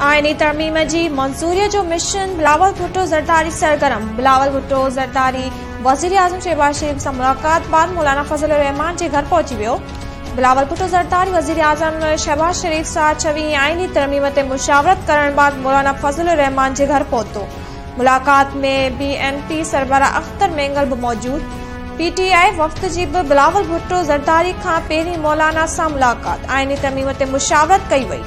आईनी तरमीम जी मंजूरी जो मिशन बिलावल भुट्टो ज़रदारी सरगर्म। बिलावल भुट्टो ज़रदारी वज़ीर आज़म शहबाज शरीफ से मुलाकात बाद मौलाना फजल रहमान के घर पहुंची वियो। बिलावल भुट्टो ज़रदारी वज़ीर आज़म शहबाज शरीफ सां 6वीं आईनी तरमीम ते मुशावरत करण बाद मौलाना फजल रहमान के घर पहुंचो। मुलाकात में BNP सरबराह अख्तर मेंगल भी मौजूद। PTI वफ़्त जी भी बिलावल भुट्टो ज़रदारी खां पहिरीं मौलाना सां मुलाकात आईनी तरमीम ते मुशावरत कई वई।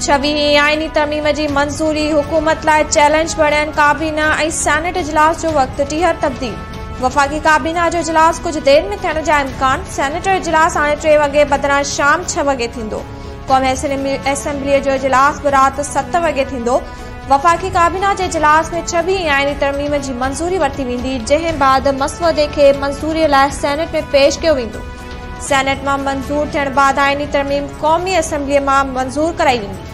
छवीं आईनी तरमीम की मंजूरी हुकूमत लाइ चैलेंज बणियन काबीना ऐं सेनेट इजलास जो वक्त 30 तब्दील। वफ़ाक़ी काबीना जो इजलास कुछ देर में थियण जा इम्कान। सेनेट जो इजलास हाणे 3 वॻे बदिरां शाम 6 वॻे थींदो। क़ौमी असेंबलीअ जो इजलास भी रात 7 वॻे थींदो। वफ़ाक़ी काबीना जे इजलास में 6वीं आईनी तरमीम की मंजूरी वरिती वेंदी, जंहिं बाद मसवदे खे मंजूरी लाइ सेनेट में पेश कयो वेंदो। सेनेट में मंजूर थियण बाद आईनी तरमीम क़ौमी असेंबलीअ में मंजूर कराई वेंदी।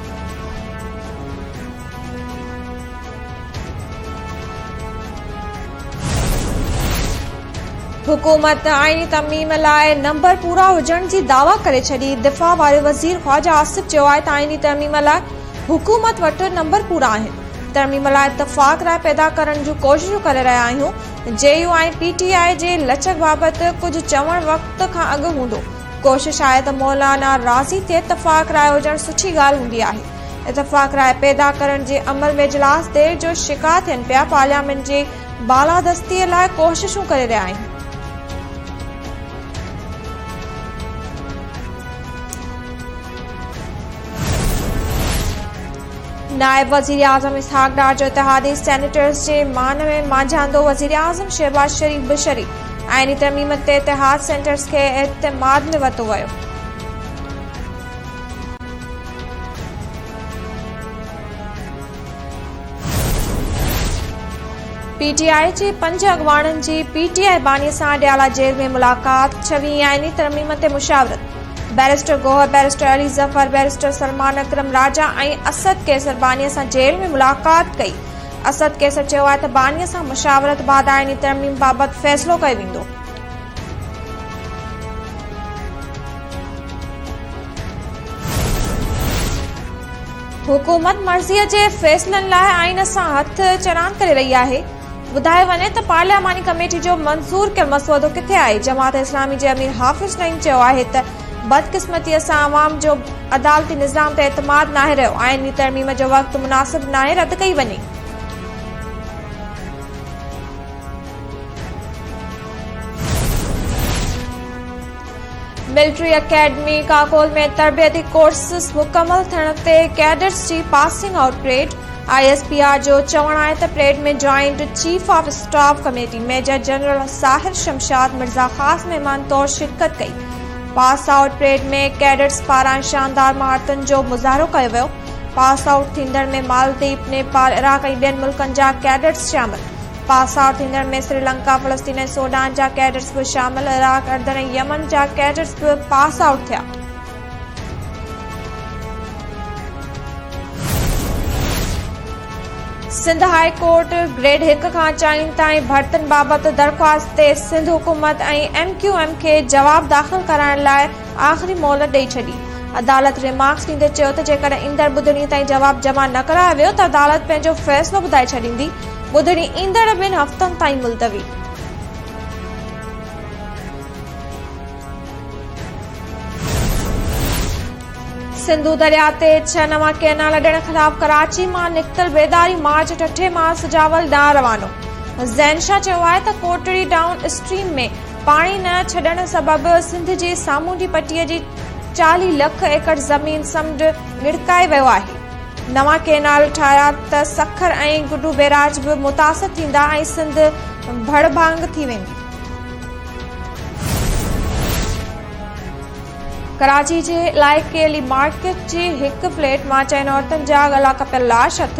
हुकूमत आईनी तरमीम लाइ नंबर पूरा हुजण जी दावा करे छॾी। दिफ़ा वारे वज़ीर ख्वाजा आसिफ चयो आहे त आईनी तरमीम लाइ हुकूमत वटि नंबर पूरा आहिनि। तरमीम लाइ इतफ़ाक़ राय पैदा करण जूं कोशिशूं करे रहिया आहियूं। JU ऐं PTI जे लचक बाबति कुझु चवण वक़्त खां अॻु हूंदो। कोशिश आहे त मौलाना राज़ी ते इतफ़ाक़ राय हुजण सुठी ॻाल्हि हूंदी आहे। इतफ़ाक़ राय पैदा करण जे अमल में इजलास देर जो शिकार थियनि पिया। पार्लियामेंट जे बालादस्तीअ लाइ कोशिशूं करे रहिया आहिनि। नायब वज़ीर आज़म इसहाक़ डार जो इतिहादी सेनेटर्स जे मान में मांझांदो। वज़ीर आज़म शहबाज शरीफ भी शरीक। आईनी तरमीम ते इतिहाद सेंटर्स के एतमाद में वरितो वियो। PTI जे 5 अॻवाननि जी PTI बानी सां अडियाला जेल में मुलाकात। 6वीं आईनी तरमीम ते मुशावरत। Barrister Gohar, barrister Ali Zafar, barrister Salman Akram Raja ऐं असद कैसर बानीअ सां जेल में मुलाकात कई। असद कैसर चयो आहे त बानीअ सां मुशावरत बाद आईनी तरमीम बाबति फ़ैसिलो कयो वेंदो। हुकूमत मर्ज़ीअ जे फ़ैसिलनि लाइ आईन सां हथ चरान करे रही आहे। ॿुधायो वञे त पार्लियामानी कमेटी जो मंज़ूर कयल मसवदो किथे आहे। जमात इस्लामी जे अमीर हाफ़िज़ नईम चयो आहे त बदकिस्मतीअ सां अवाम जो अदालती निज़ाम ते एतमाद नाहे रहियो। आईनी तरमीम जो वक़्त मुनासिब नाहे, रद्द कई वञे। मिलिट्री अकेडमी काकोल में तरबियती कोर्सेस मुकम्मल थियण ते कैडेट्स जी पासिंग आउट परेड। ISPR जो चवणु आहे त परेड में joint chief of staff committee major general Sahir Shamshad Mirza ख़ासि महिमान तौरु शिरकत कई। पास आउट परेड में कैडेट्स पारां शानदार महारतुनि जो मुज़ाहिरो कयो वियो। पास आउट थींदड़ में मालदीव, नेपाल, इराक ऐं ॿियनि मुल्कनि जा कैडेट्स शामिल। पास आउट थींदड़ में श्रीलंका, फ़लस्तीन ऐं सूडान जा कैडेट्स भी शामिल। इराक, अर्दन ऐं यमन जा कैडेट्स भी पास आउट थिया। सिंध हाई कोर्ट ग्रेड 1 खां 4 ताईं भर्तियुनि बाबति दरख़्वास्त ते सिंध हुकूमत ऐं MQM खे जवाब दाख़िल कराइण लाइ आख़िरी मोहलत ॾेई छॾी। अदालत रिमार्क्स ॾींदे चयो त जेकॾहिं ईंदड़ ॿुधणी ताईं जवाब जमा न करायो वियो त अदालत पंहिंजो फ़ैसिलो ॿुधाए छॾींदी। ॿुधणी ईंदड़ 2 हफ़्तनि ताईं मुलतवी। सिंधु दरिया ते 6 नवां कैनाल ॾियण ख़िलाफ़ कराची मां निकितल बेदारी मार्च 8 मार्च सजावल ॾांहुं रवानो। ज़ैन शाह चयो आहे त कोटड़ी डाउन स्ट्रीम में पाणी न छॾण सबबि सिंध जी सामूंडी पटीअ जी 40 लख एकड़ ज़मीन समुंड ॻिड़काए वियो आहे। नवां कैनाल ठाहिया त सखर ऐं गुडू बैराज भी मुतासिर थींदा ऐं सिंध भड़भांग थी वेंदी। कराची जे इलाइक़े अली मार्केट जी हिक फ्लैट मां 4 औरतुनि जा गला कपियल लाश हथ।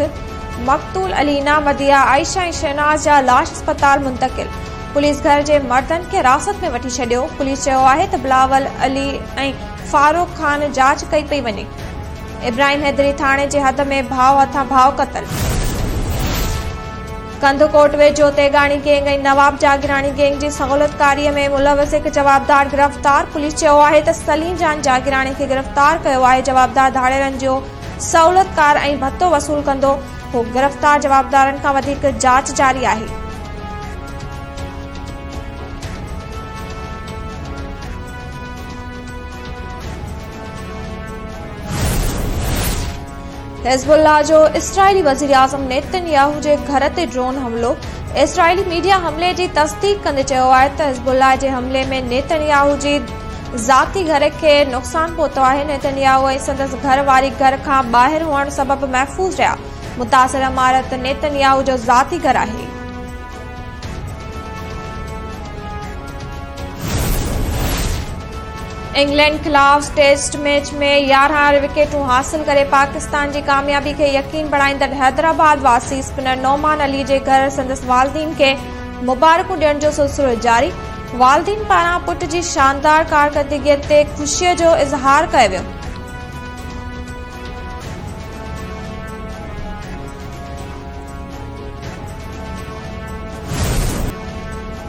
मक़तूल अलीना, मदिया, आयशा ऐं शहनाज जा लाश अस्पताल मुंतकिल। पुलिस घर जे मर्दनि खे हिरासत में वठी छॾियो। पुलिस चयो आहे त बिलावल अली ऐं फारूक खान जांच कई पई वञे। इब्राहिम हैदरी थाणे जे हद में भाउ हथां भाउ क़तल। कंध कोटवे जो तेगाणी गैंग ऐं नवाब जागीरानी गैंग जी सहूलतकारीअ में मुलविस हिकु जवाबदार गिरफ़्तार। पुलिस चयो आहे त सलीम जान जागीरानी खे गिरफ़्तार कयो आहे। जवाबदार धाड़ेरनि जो सहूलतकार ऐं भत्तो वसूल कंदो हो। गिरफ़्तार जवाबदारनि खां वधीक जांच जारी आहे। हिज़्बुल्लाह जो इस्राईली वज़ीर आज़म नेतन्याहू जे घर ते ड्रोन हमलो। इस्राईली मीडिया हमले जी तस्दीक कंदे चयो आहे त हिज़्बुल्लाह जे हमले में नेतन्याहू जी ज़ाती घर खे नुक़सान पहुतो आहे। नेतन्याहू ऐं संदसि घर वारी घर खां ॿाहिरि हुअण सबबि महफ़ूज़ रहिया। मुतासिर इमारत नेतन्याहू जो ज़ाती घर आहे। इंग्लैंड खिलाफ टेस्ट मैच में 11 विकेटूं हासिल करे पाकिस्तान जी कामयाबी खे यकीन बणाईंदड़ हैदराबाद वासी स्पिनर नौमान अली जे घर संदसि वालदीन खे मुबारकूं ॾियण जो सिलसिलो जारी। वालदीन पारां पुट जी शानदार कारकर्दगीअ ते ख़ुशीअ जो इज़हार कयो वियो।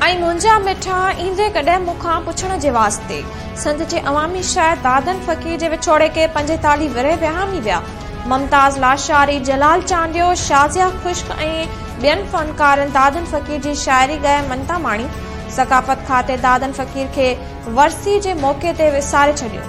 ऐं मुंहिंजा मिठा ईंदे कॾहिं मूंखां पुछण जे वास्ते। संत जे अवामी शाइर दादन फ़कीर जे विछोड़े के 45 विरह विहामी विया। मुमताज़ लाशारी, जलाल चांडियो, शाज़िया ख़ुश्क ऐं ॿियनि फ़नकारनि दादन फ़कीर जी शाइरी ॻाए मनता माणी। सक़ाफ़त खाते दादन फ़कीर खे वरसी जे मौक़े ते विसारे छॾियो।